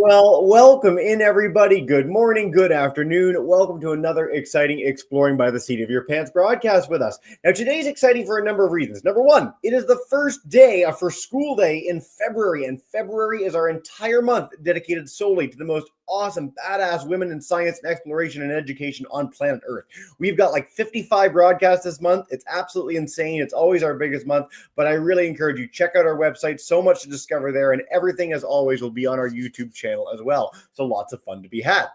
Well, welcome in, everybody. Good morning, good afternoon. Welcome to another exciting Exploring by the Seat of Your Pants broadcast with us. Now, today's exciting for a number of reasons. Number one, it is the first day for school day in February, and February is our entire month dedicated solely to the most awesome, badass women in science and exploration and education on planet Earth. We've got like 55 broadcasts this month. It's absolutely insane. It's always our biggest month, but I really encourage you, check out our website. So much to discover there, and everything, as always, will be on our YouTube channel as well. So lots of fun to be had.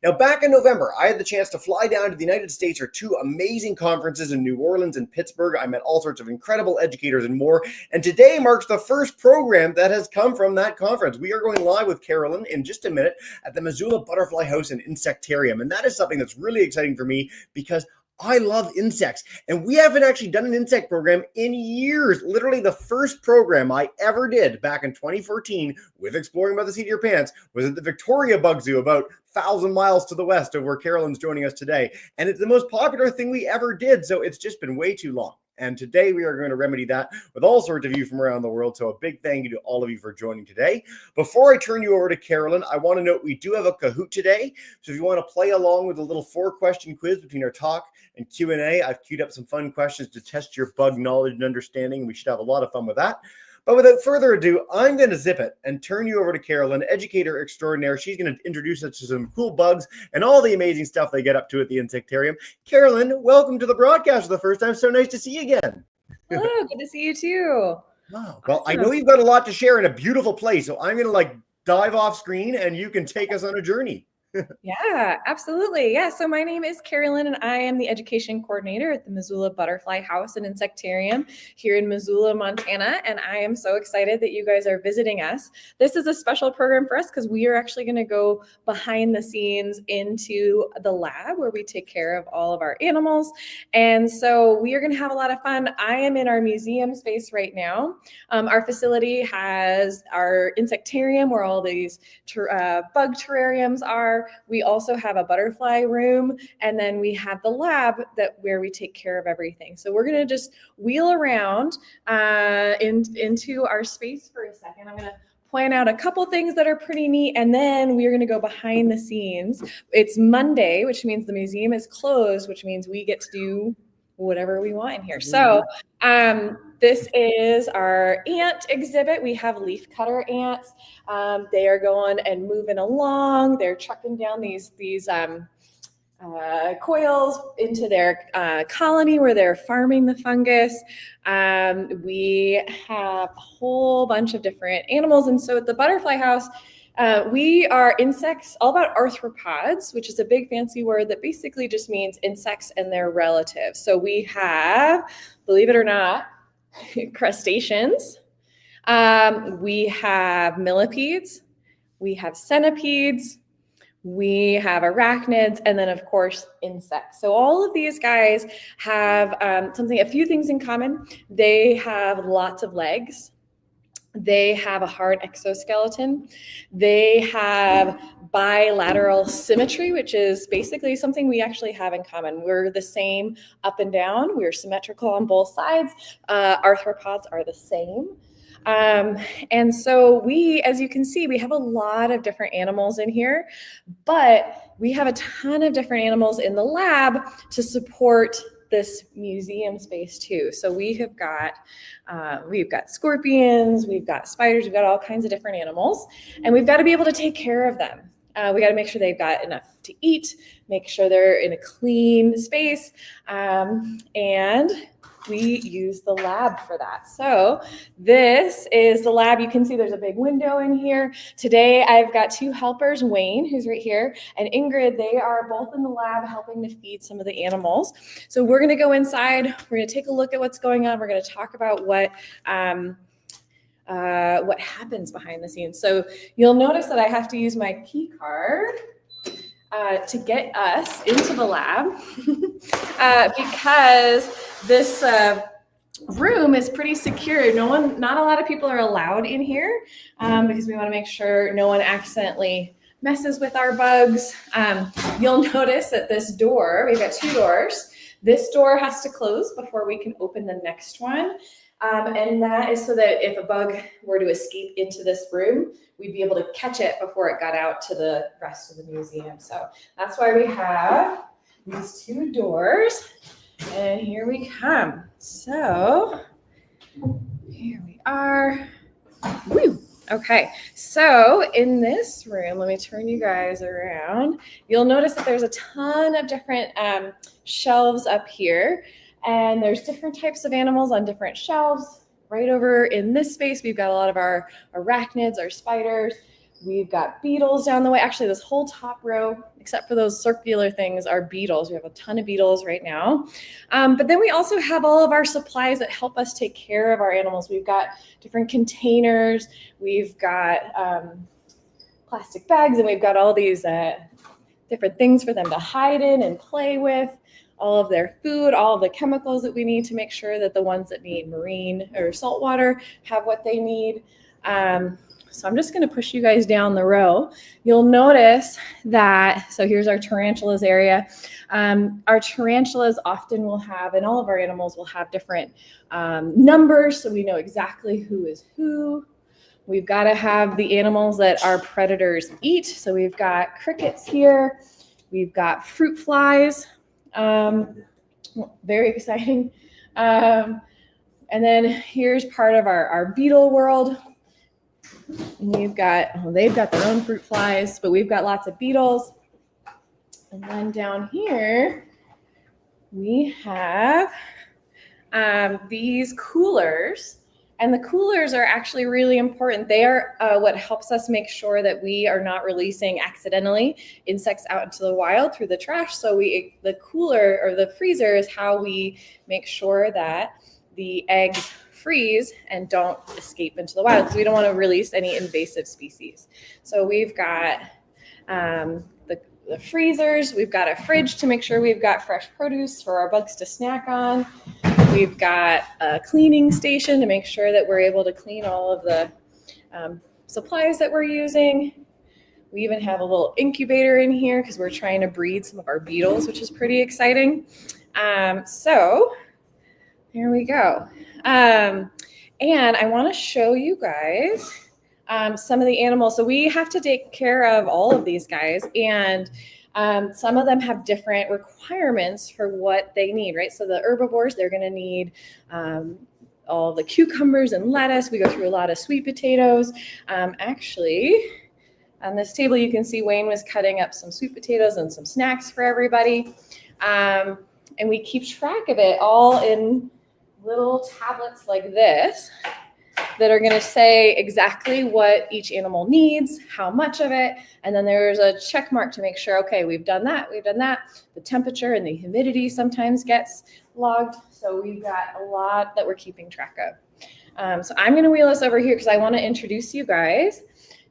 Now, back in November, I had the chance to fly down to the United States for two amazing conferences in New Orleans and Pittsburgh. I met all sorts of incredible educators and more. And today marks the first program that has come from that conference. We are going live with Carolyn in just a minute at the Missoula Butterfly House and Insectarium. And that is something that's really exciting for me because I love insects, and we haven't actually done an insect program in years. Literally, the first program I ever did back in 2014 with Exploring by the Seat of Your Pants was at the Victoria Bug Zoo, about 1,000 miles to the west of where Carolyn's joining us today. And it's the most popular thing we ever did, so it's just been way too long. And today we are going to remedy that with all sorts of you from around the world. So a big thank you to all of you for joining today. Before I turn you over to Carolyn, I want to note we do have a Kahoot today. So if you want to play along with a little 4-question quiz between our talk and Q&A, I've queued up some fun questions to test your bug knowledge and understanding. We should have a lot of fun with that. But without further ado, I'm going to zip it and turn you over to Carolyn, educator extraordinaire. She's going to introduce us to some cool bugs and all the amazing stuff they get up to at the Insectarium. Carolyn, welcome to the broadcast for the first time. So nice to see you again. Hello, good to see you too. Wow. Well, I know you've got a lot to share in a beautiful place, so I'm going to dive off screen and you can take us on a journey. Yeah, absolutely. Yeah. So my name is Carolyn, and I am the education coordinator at the Missoula Butterfly House and Insectarium here in Missoula, Montana. And I am so excited that you guys are visiting us. This is a special program for us because we are actually going to go behind the scenes into the lab where we take care of all of our animals. And so we are going to have a lot of fun. I am in our museum space right now. Our facility has our Insectarium where all these bug terrariums are. We also have a butterfly room, and then we have the lab where we take care of everything. So we're going to just wheel around into our space for a second. I'm going to point out a couple things that are pretty neat, and then we're going to go behind the scenes. It's Monday, which means the museum is closed, which means we get to do whatever we want in here. So this is our ant exhibit. We have leaf cutter ants. They are going and moving along. They're trucking down these coils into their colony where they're farming the fungus. We have a whole bunch of different animals. And so at the Butterfly House, we are insects, all about arthropods, which is a big fancy word that basically just means insects and their relatives. So we have, believe it or not, crustaceans. We have millipedes. We have centipedes. We have arachnids, and then of course insects. So all of these guys have a few things in common. They have lots of legs. They have a hard exoskeleton. They have bilateral symmetry, which is basically something we actually have in common. We're the same up and down. We're symmetrical on both sides. Arthropods are the same. And so we, as you can see, we have a lot of different animals in here, but we have a ton of different animals in the lab to support this museum space too. So we've got scorpions, we've got spiders, we've got all kinds of different animals, and we've got to be able to take care of them. We got to make sure they've got enough to eat, make sure they're in a clean space, and we use the lab for that. So this is the lab. You can see there's a big window in here. Today I've got two helpers, Wayne, who's right here, and Ingrid. They are both in the lab helping to feed some of the animals. So we're going to go inside. We're going to take a look at what's going on. We're going to talk about what happens behind the scenes. So you'll notice that I have to use my key card to get us into the lab because this room is pretty secure. Not a lot of people are allowed in here because we want to make sure no one accidentally messes with our bugs. You'll notice that this door, we've got two doors. This door has to close before we can open the next one. And that is so that if a bug were to escape into this room, we'd be able to catch it before it got out to the rest of the museum. So that's why we have these two doors. And here we come. So here we are. Woo. Okay, so in this room, let me turn you guys around. You'll notice that there's a ton of different shelves up here, and there's different types of animals on different shelves. Right over in this space, we've got a lot of our arachnids, our spiders. We've got beetles down the way. Actually, this whole top row, except for those circular things, are beetles. We have a ton of beetles right now. But then we also have all of our supplies that help us take care of our animals. We've got different containers. We've got plastic bags, and we've got all these different things for them to hide in and play with. All of their food, all of the chemicals that we need to make sure that the ones that need marine or saltwater have what they need. So I'm just going to push you guys down the row. You'll notice that, so here's our tarantulas area. Our tarantulas often will have, and all of our animals will have different numbers, so we know exactly who is who. We've got to have the animals that our predators eat. So we've got crickets here. We've got fruit flies. Very exciting. And then here's part of our beetle world. We've got, well, they've got their own fruit flies, but we've got lots of beetles. And then down here, we have these coolers. And the coolers are actually really important. They are what helps us make sure that we are not releasing accidentally insects out into the wild through the trash. So the cooler or the freezer is how we make sure that the eggs freeze and don't escape into the wild, because we don't want to release any invasive species. So we've got the freezers. We've got a fridge to make sure we've got fresh produce for our bugs to snack on. We've got a cleaning station to make sure that we're able to clean all of the supplies that we're using. We even have a little incubator in here because we're trying to breed some of our beetles, which is pretty exciting. So here we go. And I want to show you guys some of the animals. So we have to take care of all of these guys, and some of them have different requirements for what they need, right? So the herbivores, they're going to need all the cucumbers and lettuce. We go through a lot of sweet potatoes. Actually, on this table, you can see Wayne was cutting up some sweet potatoes and some snacks for everybody. And we keep track of it all in little tablets like this that are going to say exactly what each animal needs, how much of it, and then there's a check mark to make sure, okay, we've done that, we've done that. The temperature and the humidity sometimes gets logged, so we've got a lot that we're keeping track of. So I'm going to wheel us over here because I want to introduce you guys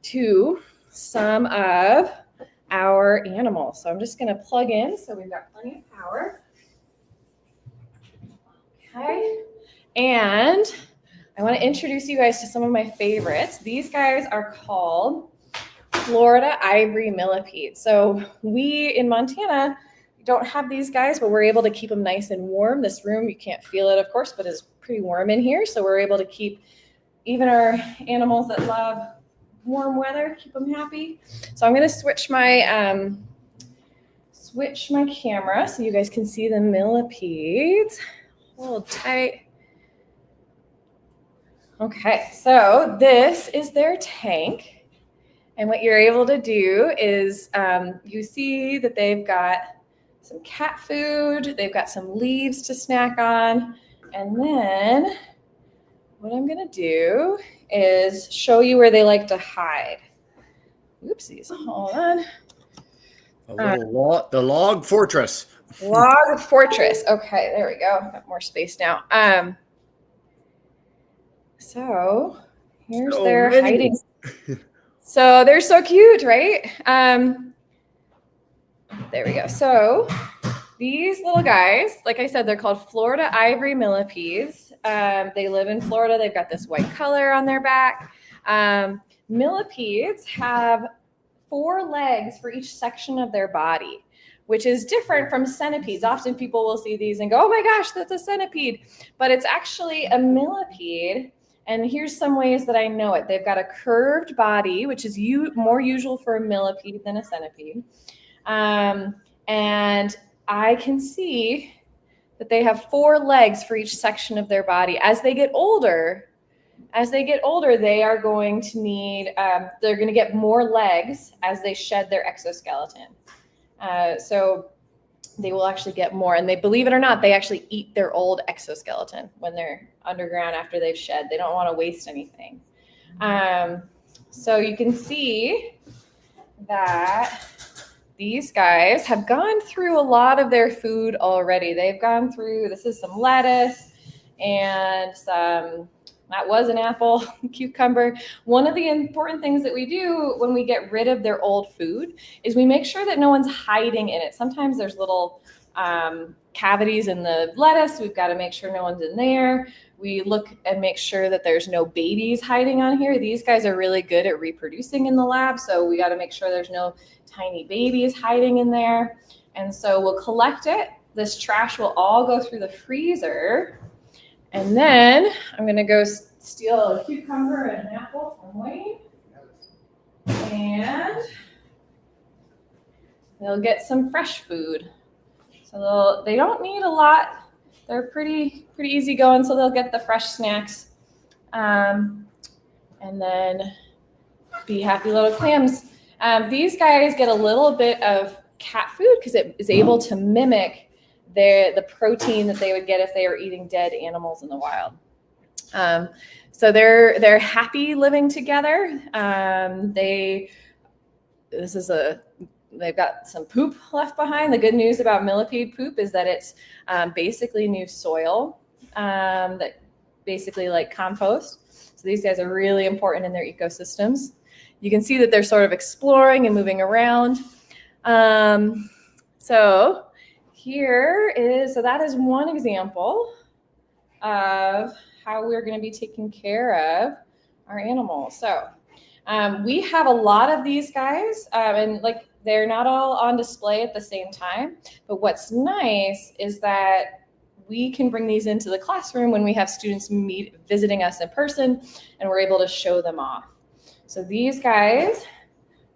to some of our animals. So I'm just going to plug in, so we've got plenty of power. Okay, and I want to introduce you guys to some of my favorites. These guys are called Florida ivory millipedes. So we in Montana don't have these guys, but we're able to keep them nice and warm. This room, you can't feel it, of course, but it's pretty warm in here. So we're able to keep even our animals that love warm weather, keep them happy. So I'm going to switch my camera so you guys can see the millipedes. Hold tight. Okay, so this is their tank. And what you're able to do is you see that they've got some cat food, they've got some leaves to snack on. And then what I'm going to do is show you where they like to hide. Oopsies, hold on. The log fortress. Log fortress. Okay, there we go. Got more space now. So here's their hiding. So they're so cute, right? There we go. So these little guys, like I said, they're called Florida ivory millipedes. They live in Florida. They've got this white color on their back. Millipedes have 4 legs for each section of their body. which is different from centipedes. Often people will see these and go, oh my gosh, that's a centipede, but it's actually a millipede. And here's some ways that I know it. They've got a curved body, which is more usual for a millipede than a centipede. And I can see that they have 4 legs for each section of their body. As they get older, they are going to need, they're going to get more legs as they shed their exoskeleton. So they will actually get more. And they, believe it or not, they actually eat their old exoskeleton when they're underground after they've shed. They don't want to waste anything. So you can see that these guys have gone through a lot of their food already. They've gone through, this is some lettuce and that was an apple, cucumber. One of the important things that we do when we get rid of their old food is we make sure that no one's hiding in it. Sometimes there's little cavities in the lettuce. We've got to make sure no one's in there. We look and make sure that there's no babies hiding on here. These guys are really good at reproducing in the lab, so we got to make sure there's no tiny babies hiding in there. And so we'll collect it. This trash will all go through the freezer. And then I'm going to go steal a cucumber and an apple from Wayne. And they'll get some fresh food. So they don't need a lot. They're pretty easy going, so they'll get the fresh snacks. And then be happy little clams. These guys get a little bit of cat food because it is able to mimic the protein that they would get if they were eating dead animals in the wild. So they're happy living together. They've got some poop left behind. The good news about millipede poop is that it's basically new soil, that basically like compost. So these guys are really important in their ecosystems. You can see that they're sort of exploring and moving around. So that is one example of how we're going to be taking care of our animals. So we have a lot of these guys, and like they're not all on display at the same time. But what's nice is that we can bring these into the classroom when we have students visiting us in person, and we're able to show them off. So these guys,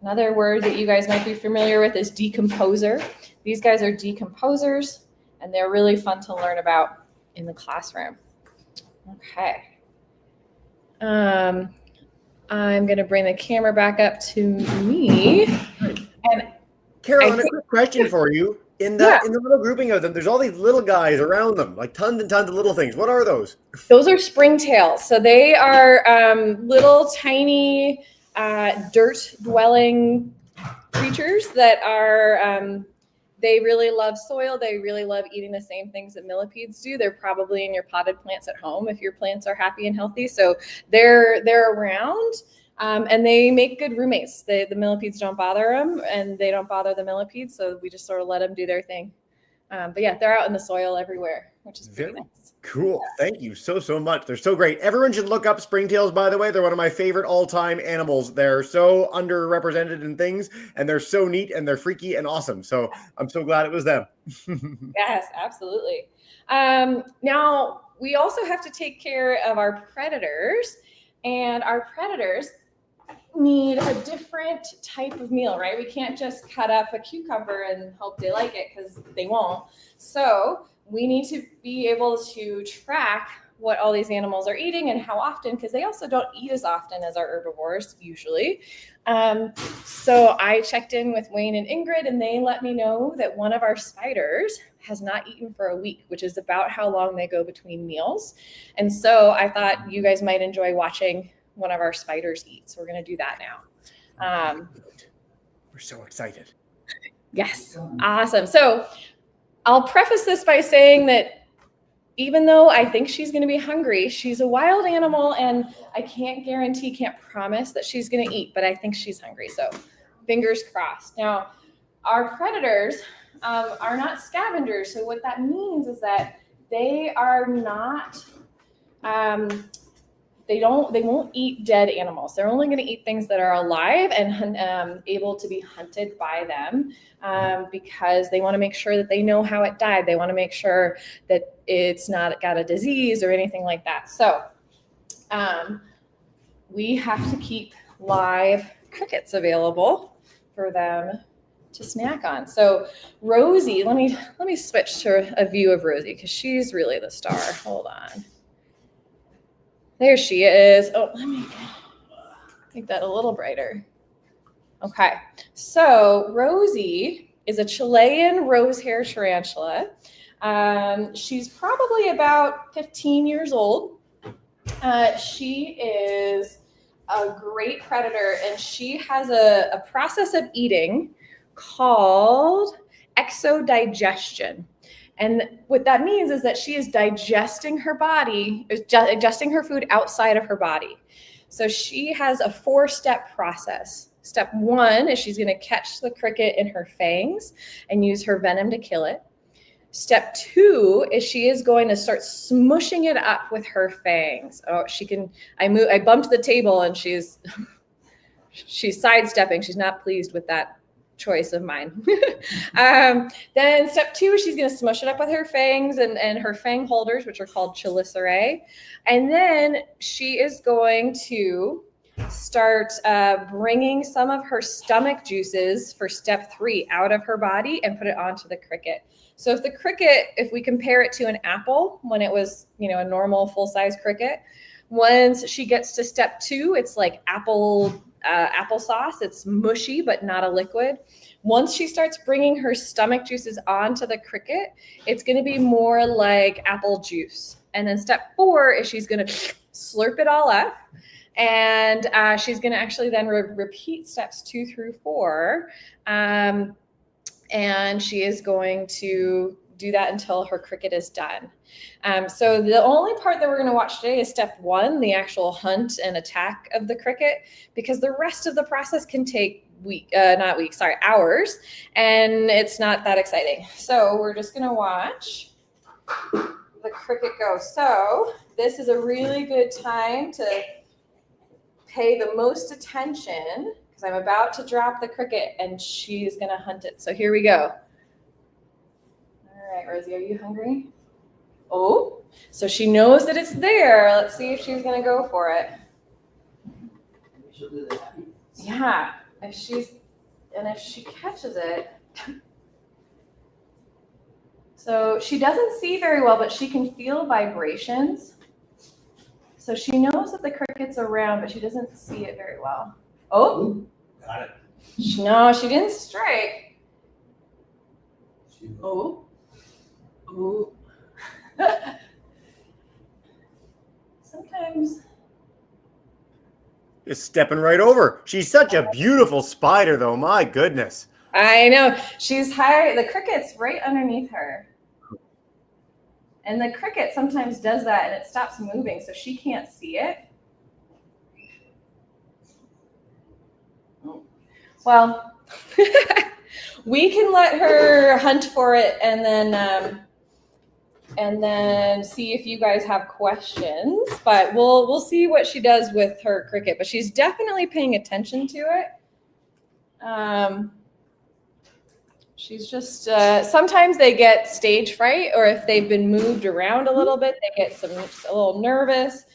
another word that you guys might be familiar with is decomposer. These guys are decomposers, and they're really fun to learn about in the classroom. Okay. I'm going to bring the camera back up to me. And Carolyn, a quick question for you. In the little grouping of them, there's all these little guys around them, like tons and tons of little things. What are those? Those are springtails. So they are little tiny dirt-dwelling creatures that are, they really love soil. They really love eating the same things that millipedes do. They're probably in your potted plants at home if your plants are happy and healthy. So they're around. And they make good roommates. The millipedes don't bother them, and they don't bother the millipedes, so we just sort of let them do their thing. But yeah, they're out in the soil everywhere, which is pretty nice. Cool. Yeah. Thank you so much. They're so great. Everyone should look up springtails, by the way. They're one of my favorite all-time animals. They're so underrepresented in things, and they're so neat, and they're freaky and awesome. So I'm so glad it was them. Yes, absolutely. Now, we also have to take care of our predators, and our predators need a different type of meal, right? We can't just cut up a cucumber and hope they like it, because they won't. So we need to be able to track what all these animals are eating and how often, because they also don't eat as often as our herbivores usually. So I checked in with Wayne and Ingrid, and they let me know that one of our spiders has not eaten for a week, which is about how long they go between meals. And so I thought you guys might enjoy watching one of our spiders eat. So we're going to do that now. We're so excited. Yes. Awesome. So I'll preface this by saying that even though I think she's going to be hungry, she's a wild animal, and I can't promise that she's going to eat, but I think she's hungry. So fingers crossed. Now, our predators are not scavengers. So what that means is that they are not they won't eat dead animals. They're only going to eat things that are alive and able to be hunted by them, because they want to make sure that they know how it died. They want to make sure that it's not got a disease or anything like that. So we have to keep live crickets available for them to snack on. So Rosie, let me switch to a view of Rosie because she's really the star. Hold on. There she is. Oh, let me make that a little brighter. Okay, so Rosie is a Chilean rose-hair tarantula. She's probably about 15 years old. She is a great predator, and she has a process of eating called exodigestion. And what that means is that she is digesting her food outside of her body. So she has a 4-step process. Step 1 is she's going to catch the cricket in her fangs and use her venom to kill it. Step 2 is she is going to start smushing it up with her fangs. Oh, I bumped the table and she's sidestepping. She's not pleased with that choice of mine. Then step 2, she's going to smush it up with her fangs and her fang holders, which are called chelicerae. And then she is going to start bringing some of her stomach juices for step 3 out of her body and put it onto the cricket. So if we compare it to an apple when it was, a normal full-size cricket, once she gets to step 2, it's like applesauce. It's mushy, but not a liquid. Once she starts bringing her stomach juices onto the cricket, it's going to be more like apple juice. And then step 4 is she's going to slurp it all up. And she's going to actually then repeat steps 2 through 4. And she is going to do that until her cricket is done. So the only part that we're going to watch today is step 1, the actual hunt and attack of the cricket, because the rest of the process can take hours, and it's not that exciting. So we're just going to watch the cricket go. So this is a really good time to pay the most attention because I'm about to drop the cricket and she's going to hunt it. So here we go. All right, Rosie, are you hungry? Oh, so she knows that it's there. Let's see if she's going to go for it. Yeah, if she catches it. So she doesn't see very well, but she can feel vibrations. So she knows that the cricket's around, but she doesn't see it very well. Oh, got it. No, she didn't strike. Oh. Ooh. Sometimes. Just stepping right over. She's such a beautiful spider, though. My goodness. I know. She's high. The cricket's right underneath her. And the cricket sometimes does that and it stops moving, so she can't see it. Well, we can let her hunt for it and then see if you guys have questions. But we'll see what she does with her cricket. But she's definitely paying attention to it. She's just sometimes they get stage fright, or if they've been moved around a little bit, they get a little nervous.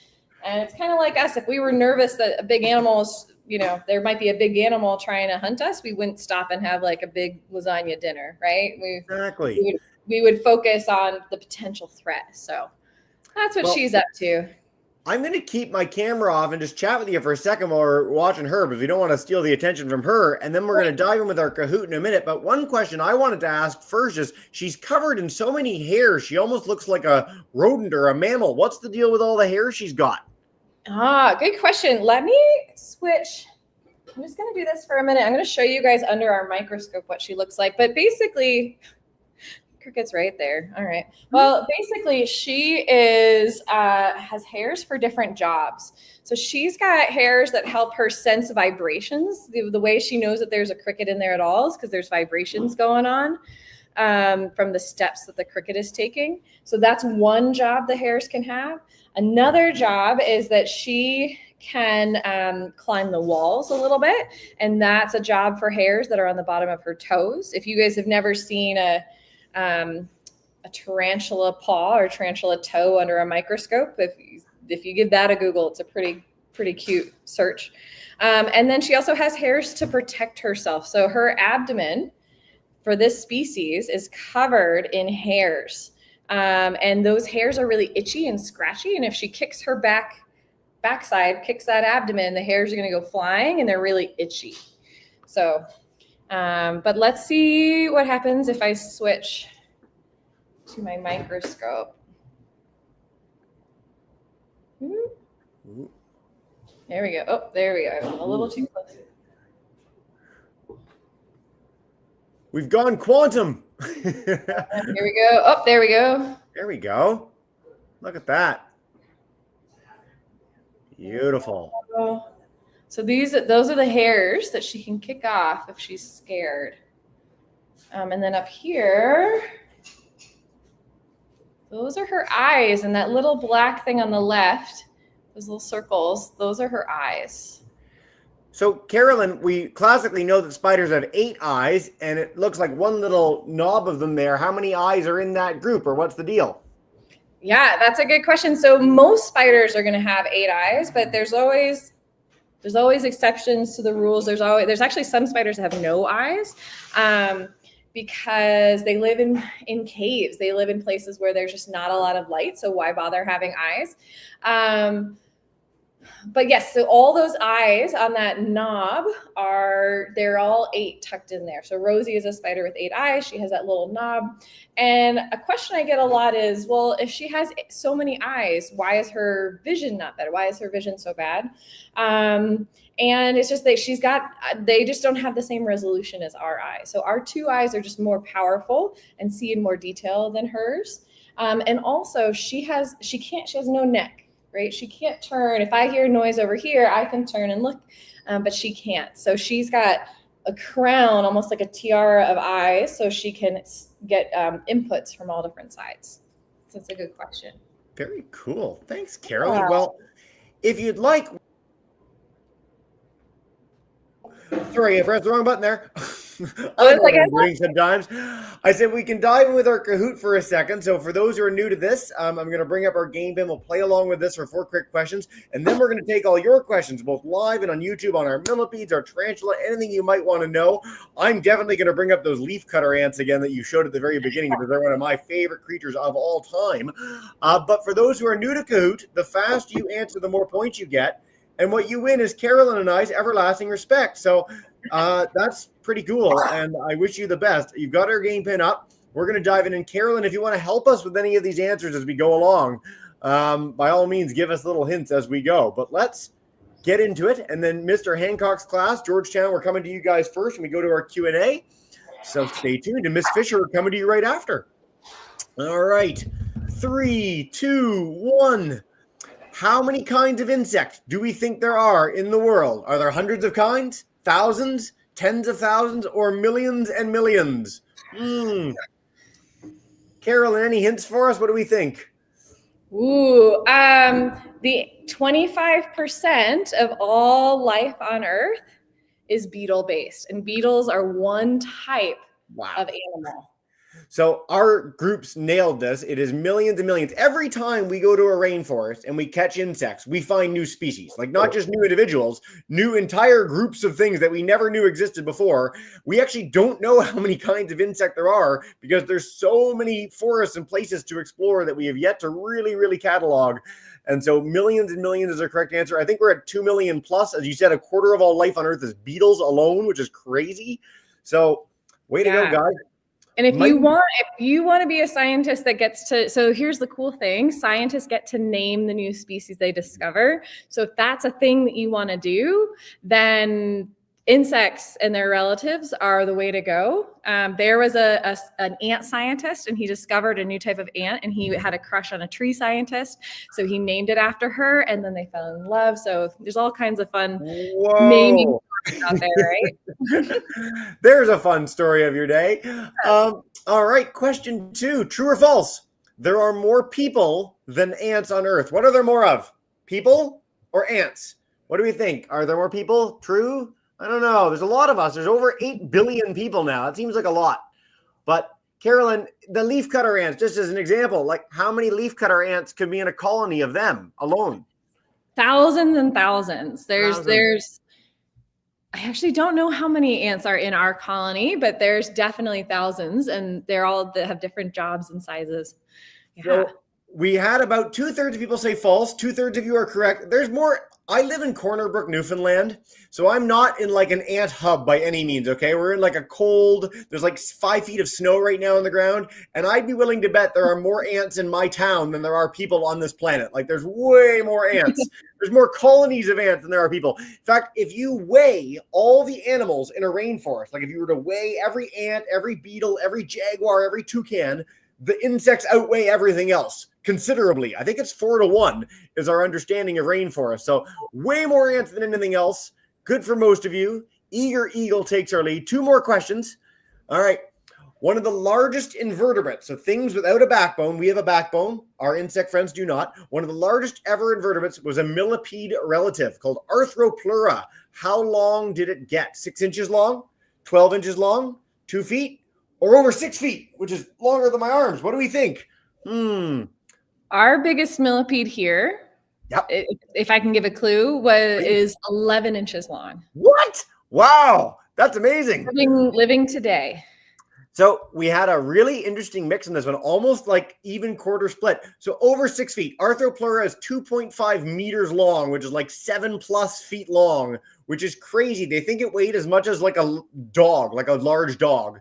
And it's kind of like us. If we were nervous that a big animal is, there might be a big animal trying to hunt us, we wouldn't stop and have like a big lasagna dinner, right? Exactly. We would focus on the potential threat. So that's what she's up to. I'm going to keep my camera off and just chat with you for a second while we're watching her, because we don't want to steal the attention from her. And then we're going to dive in with our Kahoot in a minute. But one question I wanted to ask first is, she's covered in so many hairs. She almost looks like a rodent or a mammal. What's the deal with all the hair she's got? Good question. Let me switch. I'm just going to do this for a minute. I'm going to show you guys under our microscope what she looks like. But basically, cricket's right there. All right. Well, basically, she has hairs for different jobs. So she's got hairs that help her sense vibrations. The way she knows that there's a cricket in there at all is because there's vibrations going on. from the steps that the cricket is taking. So that's one job the hares can have. Another job is that she can climb the walls a little bit, and that's a job for hares that are on the bottom of her toes. If you guys have never seen a tarantula paw or tarantula toe under a microscope, if you give that a Google, it's a pretty cute search. And then she also has hairs to protect herself. So her abdomen for this species is covered in hairs. And those hairs are really itchy and scratchy. And if she kicks her backside, kicks that abdomen, the hairs are going to go flying and they're really itchy. So, but let's see what happens if I switch to my microscope. There we go. Oh, there we go. A little too close. We've gone quantum. Here we go. Oh, there we go. There we go. Look at that. Beautiful. So those are the hairs that she can kick off if she's scared. And then up here, those are her eyes, and that little black thing on the left, those little circles, those are her eyes. So, Carolyn, we classically know that spiders have 8 eyes, and it looks like one little knob of them there. How many eyes are in that group, or what's the deal? Yeah, that's a good question. So most spiders are going to have 8 eyes, but there's always exceptions to the rules. There's actually some spiders that have no eyes. Because they live in caves. They live in places where there's just not a lot of light. So why bother having eyes? But yes, so all those eyes on that knob they're all 8 tucked in there. So Rosie is a spider with 8 eyes. She has that little knob. And a question I get a lot is, well, if she has so many eyes, why is her vision not better? Why is her vision so bad? And it's just that they just don't have the same resolution as our eyes. So our 2 eyes are just more powerful and see in more detail than hers. And also she has no neck. Right? She can't turn. If I hear noise over here, I can turn and look, but she can't. So she's got a crown, almost like a tiara of eyes, so she can get inputs from all different sides. So it's a good question. Very cool. Thanks, Carolyn. Yeah. Well, if you'd like... Sorry, I pressed the wrong button there. Sometimes I said we can dive in with our Kahoot for a second. So for those who are new to this, I'm going to bring up our game bin. We'll play along with this for 4 quick questions, and then we're going to take all your questions, both live and on YouTube, on our millipedes, our tarantula, anything you might want to know. I'm definitely going to bring up those leafcutter ants again that you showed at the very beginning, because they're one of my favorite creatures of all time. But for those who are new to Kahoot, the faster you answer, the more points you get. And what you win is Carolyn and I's everlasting respect. So that's pretty cool, and I wish you the best. You've got our game pin up. We're going to dive in. And Carolyn, if you want to help us with any of these answers as we go along, by all means, give us little hints as we go. But let's get into it. And then Mr. Hancock's class, Georgetown, we're coming to you guys first, and we go to our Q&A. So stay tuned. And Miss Fisher, we're coming to you right after. All right. 3, 2, 1. How many kinds of insect do we think there are in the world? Are there hundreds of kinds, thousands, tens of thousands, or millions and millions? Carolyn, any hints for us? What do we think? Ooh, the 25% of all life on Earth is beetle-based, and beetles are one type of animal. So our groups nailed this. It is millions and millions. Every time we go to a rainforest and we catch insects, we find new species, like not just new individuals, new entire groups of things that we never knew existed before. We actually don't know how many kinds of insect there are, because there's so many forests and places to explore that we have yet to really, really catalog. And so millions and millions is our correct answer. I think we're at 2 million plus. As you said, a quarter of all life on Earth is beetles alone, which is crazy. So way to go, guys. And if you want to be a scientist that gets to, so here's the cool thing, scientists get to name the new species they discover. So if that's a thing that you want to do, then insects and their relatives are the way to go. There was an ant scientist, and he discovered a new type of ant, and he had a crush on a tree scientist. So he named it after her, and then they fell in love. So there's all kinds of fun naming out there, right? There's a fun story of your day. All right, question 2, true or false? There are more people than ants on Earth. What are there more of? People or ants? What do we think? Are there more people? True? I don't know. There's a lot of us. There's over 8 billion people now. It seems like a lot. But Carolyn, the leafcutter ants, just as an example, like how many leafcutter ants could be in a colony of them alone? Thousands and thousands. Thousands. I actually don't know how many ants are in our colony, but there's definitely thousands, and they're all that have different jobs and sizes. Yeah. So we had about 2/3 of people say false. 2/3 of you are correct. There's more. I live in Corner Brook, Newfoundland, so I'm not in like an ant hub by any means, okay? We're in like a cold, there's like 5 feet of snow right now on the ground, and I'd be willing to bet there are more ants in my town than there are people on this planet. Like there's way more ants. There's more colonies of ants than there are people. In fact, if you weigh all the animals in a rainforest, like if you were to weigh every ant, every beetle, every jaguar, every toucan, the insects outweigh everything else considerably. I think it's 4-1 is our understanding of rainforest. So way more ants than anything else. Good for most of you. Eager Eagle takes our lead. 2 more questions. All right. One of the largest invertebrates, so things without a backbone, we have a backbone. Our insect friends do not. One of the largest ever invertebrates was a millipede relative called Arthropleura. How long did it get? 6 inches long? 12 inches long? 2 feet? Or over 6 feet, which is longer than my arms. What do we think? Our biggest millipede here, Yep. if I can give a clue, is 11 inches long. What? Wow, that's amazing. Living today. So we had a really interesting mix in this one, almost like even quarter split. So over 6 feet. Arthropleura is 2.5 meters long, which is like 7+ feet long, which is crazy. They think it weighed as much as like a dog, like a large dog.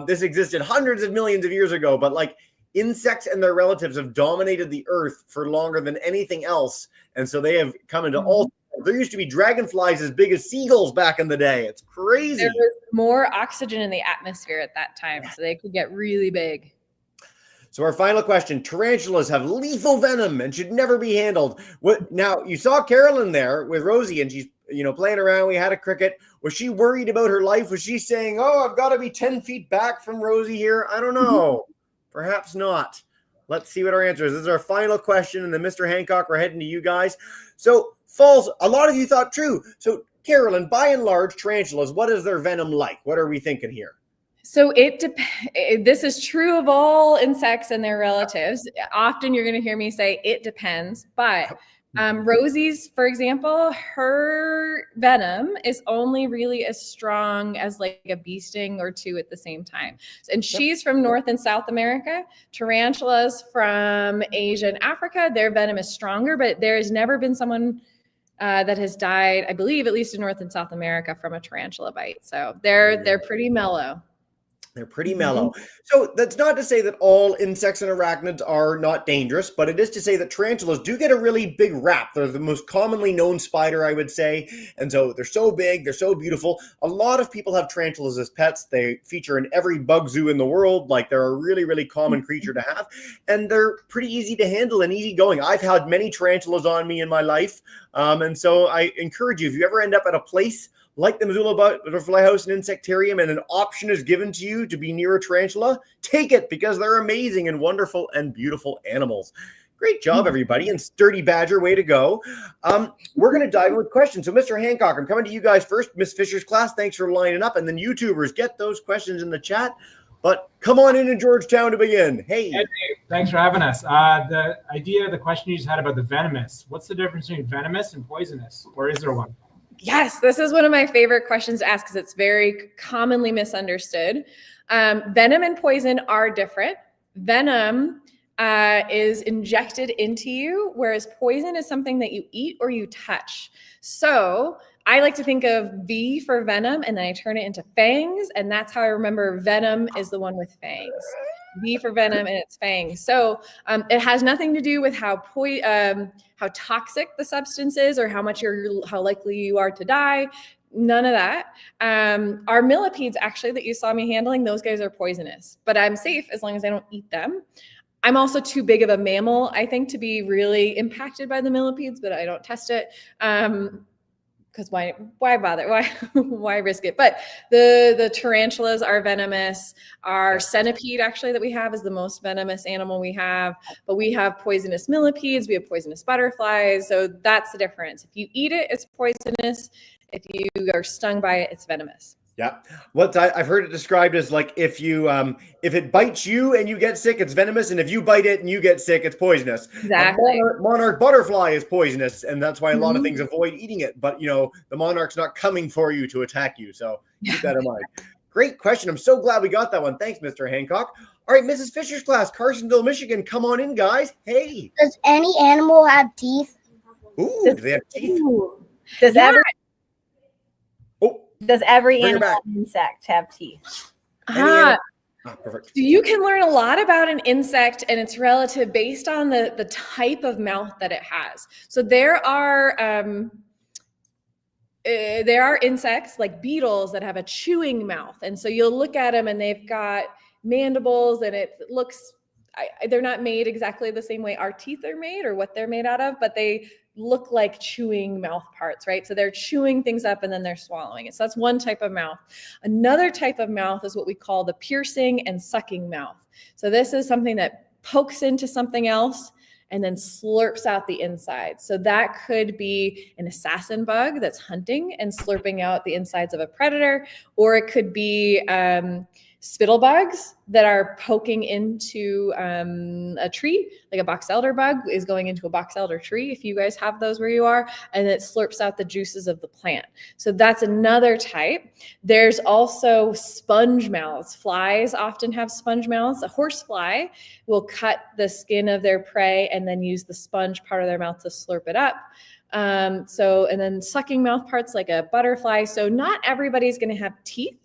This existed hundreds of millions of years ago, but like insects and their relatives have dominated the earth for longer than anything else. And so they have come into all. There used to be dragonflies as big as seagulls back in the day. It's crazy. There was more oxygen in the atmosphere at that time, so they could get really big. So our final question, tarantulas have lethal venom and should never be handled. Now, you saw Carolyn there with Rosie, and she's playing around. We had a cricket. Was she worried about her life? Was she saying, oh, I've got to be 10 feet back from Rosie here? I don't know. Perhaps not. Let's see what our answer is. This is our final question. And then Mr. Hancock, we're heading to you guys. So false. A lot of you thought true. So Carolyn, by and large, tarantulas, what is their venom like? What are we thinking here? So this is true of all insects and their relatives. Often you're going to hear me say it depends, but Rosie's, for example, her venom is only really as strong as like a bee sting or 2 at the same time. And she's from North and South America. Tarantulas from Asia and Africa, their venom is stronger, but there has never been someone that has died, I believe, at least in North and South America, from a tarantula bite. So they're pretty mellow. They're pretty mellow. So that's not to say that all insects and arachnids are not dangerous, but it is to say that tarantulas do get a really big rap. They're the most commonly known spider, I would say. And so they're so big, they're so beautiful. A lot of people have tarantulas as pets. They feature in every bug zoo in the world. Like they're a really, really common creature to have. And they're pretty easy to handle and easy going. I've had many tarantulas on me in my life. And so I encourage you, if you ever end up at a place like the Missoula Butterfly House and Insectarium, and an option is given to you to be near a tarantula, take it, because they're amazing and wonderful and beautiful animals. Great job, everybody. And Sturdy Badger, way to go. We're going to dive in with questions. So, Mr. Hancock, I'm coming to you guys first. Miss Fisher's class, thanks for lining up. And then YouTubers, get those questions in the chat. But come on in Georgetown to begin. Hey. Hey, thanks for having us. The idea, the question you just had about the venomous, what's the difference between venomous and poisonous? Or is there one? Yes, this is one of my favorite questions to ask because it's very commonly misunderstood. Venom and poison are different. Venom is injected into you, whereas poison is something that you eat or you touch. So I like to think of V for venom, and then I turn it into fangs, and that's how I remember venom is the one with fangs. V for venom and it's fangs. So it has nothing to do with how toxic the substance is or how likely you are to die. None of that. Our millipedes, actually, that you saw me handling, those guys are poisonous, but I'm safe as long as I don't eat them. I'm also too big of a mammal, I think, to be really impacted by the millipedes, but I don't test it. because why bother? Why risk it? But the tarantulas are venomous. Our centipede actually that we have is the most venomous animal we have. But we have poisonous millipedes. We have poisonous butterflies. So that's the difference. If you eat it, it's poisonous. If you are stung by it, it's venomous. Yeah. I've heard it described as like if it bites you and you get sick, it's venomous, and if you bite it and you get sick, it's poisonous. Exactly. Monarch butterfly is poisonous, and that's why a lot of things avoid eating it. But the monarch's not coming for you to attack you, so keep that in mind. Great question. I'm so glad we got that one. Thanks, Mr. Hancock. All right, Mrs. Fisher's class, Carsonville, Michigan. Come on in, guys. Hey. Does any animal have teeth? Ooh, do they have teeth? Does every animal insect have teeth? Perfect. So you can learn a lot about an insect and its relative based on the type of mouth that it has. So there are insects like beetles that have a chewing mouth. And so you'll look at them and they've got mandibles and it looks, they're not made exactly the same way our teeth are made or what they're made out of, but they look like chewing mouth parts, right? So they're chewing things up and then they're swallowing it. So that's one type of mouth. Another type of mouth is what we call the piercing and sucking mouth. So this is something that pokes into something else and then slurps out the inside. So that could be an assassin bug that's hunting and slurping out the insides of a predator, or it could be spittle bugs that are poking into a tree, like a box elder bug is going into a box elder tree, if you guys have those where you are, and it slurps out the juices of the plant. So that's another type. There's also sponge mouths. Flies often have sponge mouths. A horsefly will cut the skin of their prey and then use the sponge part of their mouth to slurp it up. And then sucking mouth parts like a butterfly. So not everybody's going to have teeth.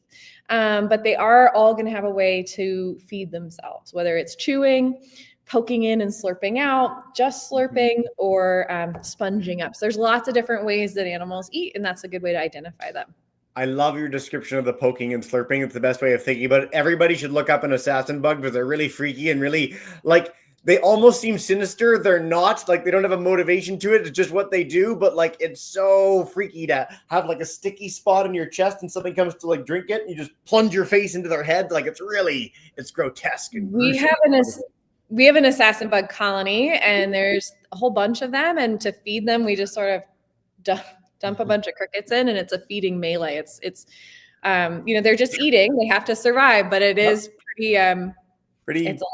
But they are all going to have a way to feed themselves, whether it's chewing, poking in and slurping out, just slurping, or sponging up. So there's lots of different ways that animals eat, and that's a good way to identify them. I love your description of the poking and slurping. It's the best way of thinking about it. Everybody should look up an assassin bug because they're really freaky and really they almost seem sinister. They're not, like, they don't have a motivation to it. It's just what they do. But like, it's so freaky to have like a sticky spot in your chest and something comes to like drink it and you just plunge your face into their head. Like, it's grotesque. And we have an assassin bug colony and there's a whole bunch of them. And to feed them, we just sort of dump a bunch of crickets in and it's a feeding melee. It's they're just eating. They have to survive, but it is pretty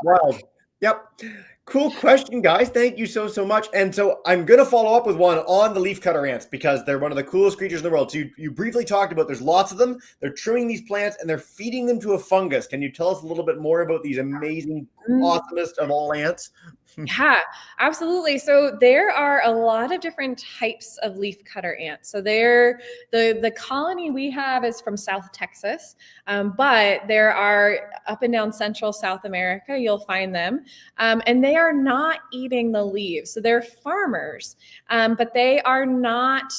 wild. Yep. Cool question, guys. Thank you so much. And so I'm going to follow up with one on the leafcutter ants because they're one of the coolest creatures in the world. So you briefly talked about there's lots of them. They're trimming these plants and they're feeding them to a fungus. Can you tell us a little bit more about these amazing, awesomest of all ants? Yeah, absolutely. So there are a lot of different types of leafcutter ants. So the colony we have is from South Texas, but there are up and down Central South America, you'll find them, and they are not eating the leaves. So they're farmers, but they are not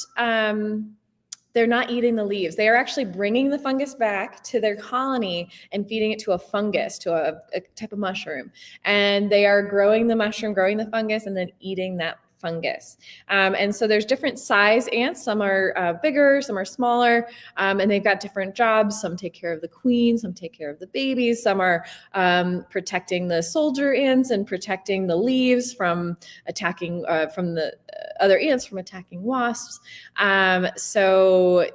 they're not eating the leaves. They are actually bringing the fungus back to their colony and feeding it to a fungus, to a type of mushroom. And they are growing the mushroom, growing the fungus, and then eating that fungus. And so there's different size ants. Some are bigger, some are smaller, and they've got different jobs. Some take care of the queen, some take care of the babies. Some are protecting the soldier ants and protecting the leaves from attacking, from the other ants from attacking wasps. So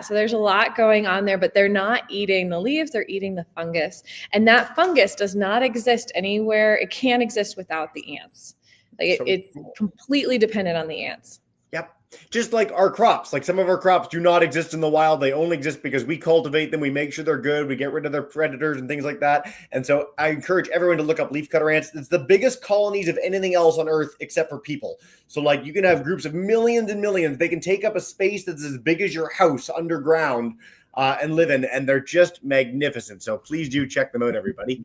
there's a lot going on there, but they're not eating the leaves, they're eating the fungus. And that fungus does not exist anywhere. It can't exist without the ants. It's completely dependent on the ants. Yep. Just like our crops, like some of our crops do not exist in the wild. They only exist because we cultivate them. We make sure they're good. We get rid of their predators and things like that. And so I encourage everyone to look up leafcutter ants. It's the biggest colonies of anything else on Earth except for people. So like you can have groups of millions and millions. They can take up a space that's as big as your house underground and live in, and they're just magnificent. So please do check them out, everybody.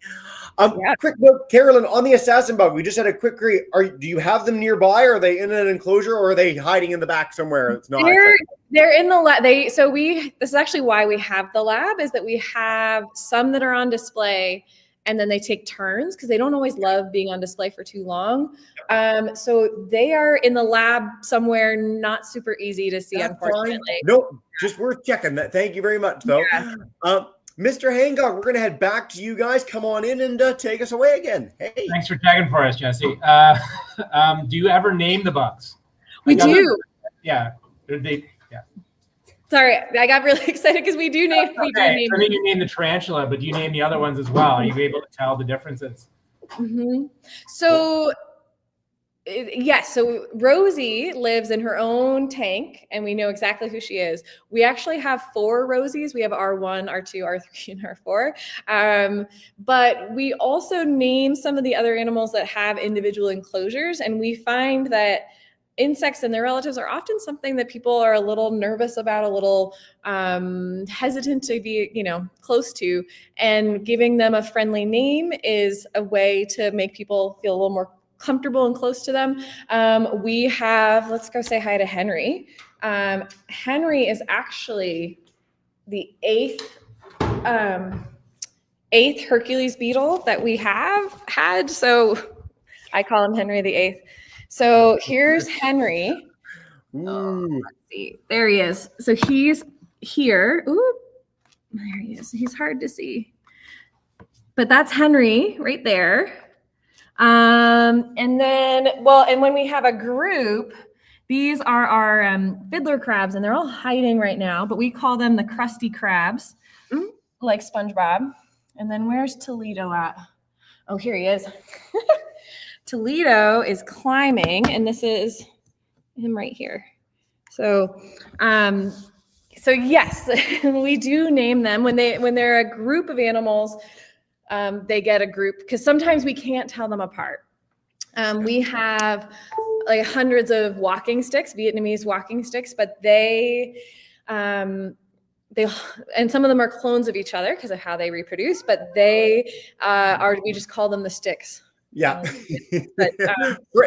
Quick note, Carolyn, on the assassin bug, we just had a quick query. Do you have them nearby? Are they in an enclosure, or are they hiding in the back somewhere? It's not. They're in the lab. This is actually why we have the lab, is that we have some that are on display, and then they take turns because they don't always love being on display for too long. So they are in the lab somewhere, not super easy to see, unfortunately. Nope, just worth checking. That. Thank you very much, though. Yeah. Mr. Hancock, we're going to head back to you guys. Come on in and take us away again. Hey. Thanks for checking for us, Jesse. Do you ever name the bugs? We do. Yeah. Sorry, I got really excited because we do name. I mean, you name the tarantula, but do you name the other ones as well? Are you able to tell the differences? Mm-hmm. So, yes. So Rosie lives in her own tank, and we know exactly who she is. We actually have 4 Rosies. We have R1, R2, R3, and R4. But we also name some of the other animals that have individual enclosures, and we find that insects and their relatives are often something that people are a little nervous about, a little hesitant to be, close to, and giving them a friendly name is a way to make people feel a little more comfortable and close to them. Let's go say hi to Henry. Henry is actually the 8th Hercules beetle that we have had. So I call him Henry the 8th. So here's Henry. Let's see. There he is. So he's here. Ooh, there he is. He's hard to see. But that's Henry right there. And when we have a group, these are our fiddler crabs, and they're all hiding right now, but we call them the crusty crabs, like SpongeBob. And then where's Toledo at? Oh, here he is. Toledo is climbing, and this is him right here. So yes, we do name them when they're a group of animals. They get a group because sometimes we can't tell them apart. We have like hundreds of walking sticks, Vietnamese walking sticks, but they and some of them are clones of each other because of how they reproduce, but we just call them the sticks. Yeah.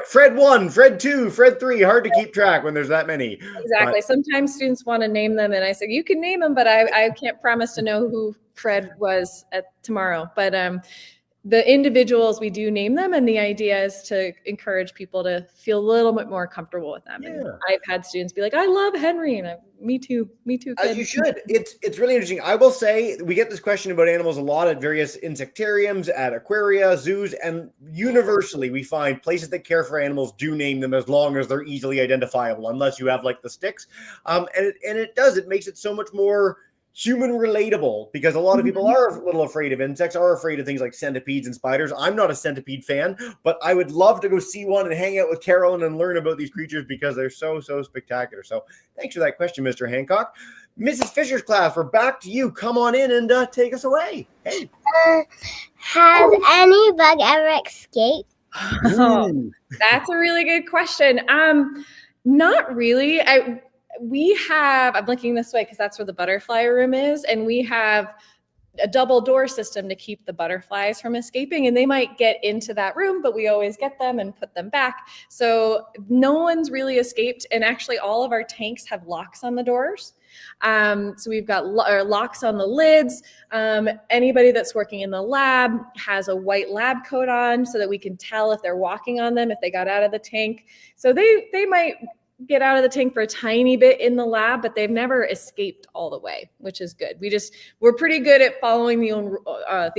Fred 1, Fred 2, Fred 3, hard to keep track when there's that many. Exactly. Sometimes students want to name them, and I say, you can name them, but I can't promise to know who Fred was tomorrow. But the individuals, we do name them, and the idea is to encourage people to feel a little bit more comfortable with them. Yeah. And I've had students be like, I love Henry, and me too, kid. As you should. It's really interesting. I will say we get this question about animals a lot at various insectariums, at aquaria, zoos, and universally we find places that care for animals do name them as long as they're easily identifiable, unless you have like the sticks. And it makes it so much more human relatable, because a lot of people are a little afraid of insects, are afraid of things like centipedes and spiders. I'm not a centipede fan, but I would love to go see one and hang out with Carolyn and learn about these creatures because they're so spectacular. So thanks for that question, Mr. Hancock. Mrs. Fisher's class, we're back to you. Come on in and take us away. Hey. Has any bug ever escaped? Oh, that's a really good question. Not really. I'm looking this way because that's where the butterfly room is, and we have a double door system to keep the butterflies from escaping, and they might get into that room, but we always get them and put them back. So no one's really escaped, and actually all of our tanks have locks on the doors. So we've got locks on the lids. Anybody that's working in the lab has a white lab coat on so that we can tell if they're walking on them, if they got out of the tank. So they might get out of the tank for a tiny bit in the lab, but they've never escaped all the way, which is good. We're pretty good at following our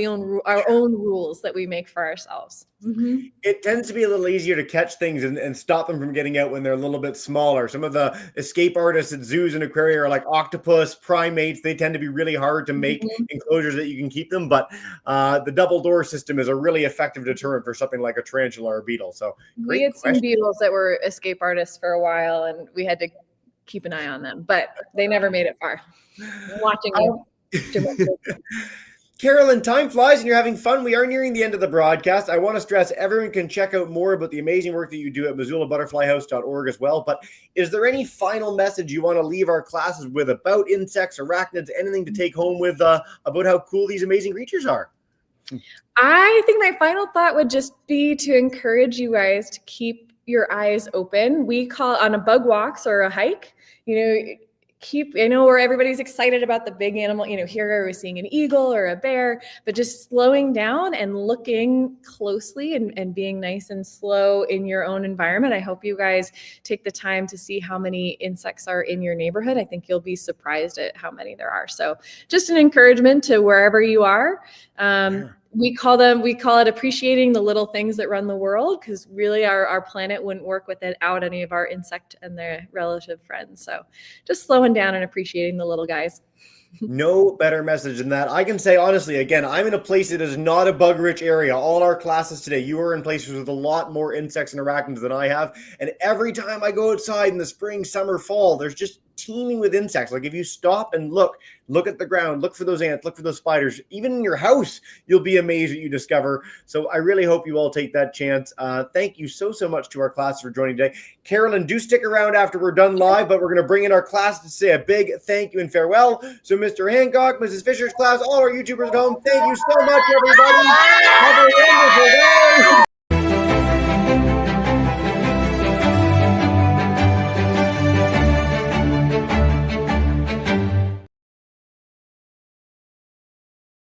own rules that we make for ourselves. Mm-hmm. It tends to be a little easier to catch things and stop them from getting out when they're a little bit smaller. Some of the escape artists at zoos and aquaria are like octopus, primates. They tend to be really hard to make enclosures that you can keep them, but the double door system is a really effective deterrent for something like a tarantula or beetle. So we had some beetles that were escape artists for a while, and we had to keep an eye on them, but they never made it far. I'm watching you. Carolyn, time flies and you're having fun. We are nearing the end of the broadcast. I want to stress everyone can check out more about the amazing work that you do at MissoulaButterflyHouse.org as well. But is there any final message you want to leave our classes with about insects, arachnids, anything to take home with about how cool these amazing creatures are? I think my final thought would just be to encourage you guys to keep your eyes open. We call on a bug walks or a hike, I know where everybody's excited about the big animal, here we're seeing an eagle or a bear, but just slowing down and looking closely and being nice and slow in your own environment. I hope you guys take the time to see how many insects are in your neighborhood. I think you'll be surprised at how many there are. So just an encouragement to wherever you are. We call it appreciating the little things that run the world, because really our planet wouldn't work without any of our insect and their relative friends. So just slowing down and appreciating the little guys. No better message than that. I can say honestly, again, I'm in a place that is not a bug-rich area. All our classes today, you are in places with a lot more insects and arachnids than I have. And every time I go outside in the spring, summer, fall, there's just teeming with insects. Like if you stop and look at the ground, look for those ants, look for those spiders. Even in your house, you'll be amazed what you discover. So I really hope you all take that chance. Thank you so much to our class for joining today. Carolyn, do stick around after we're done live, but we're going to bring in our class to say a big thank you and farewell. So Mr. Hancock, Mrs. Fisher's class, all our YouTubers at home, thank you so much, everybody. Have a wonderful day.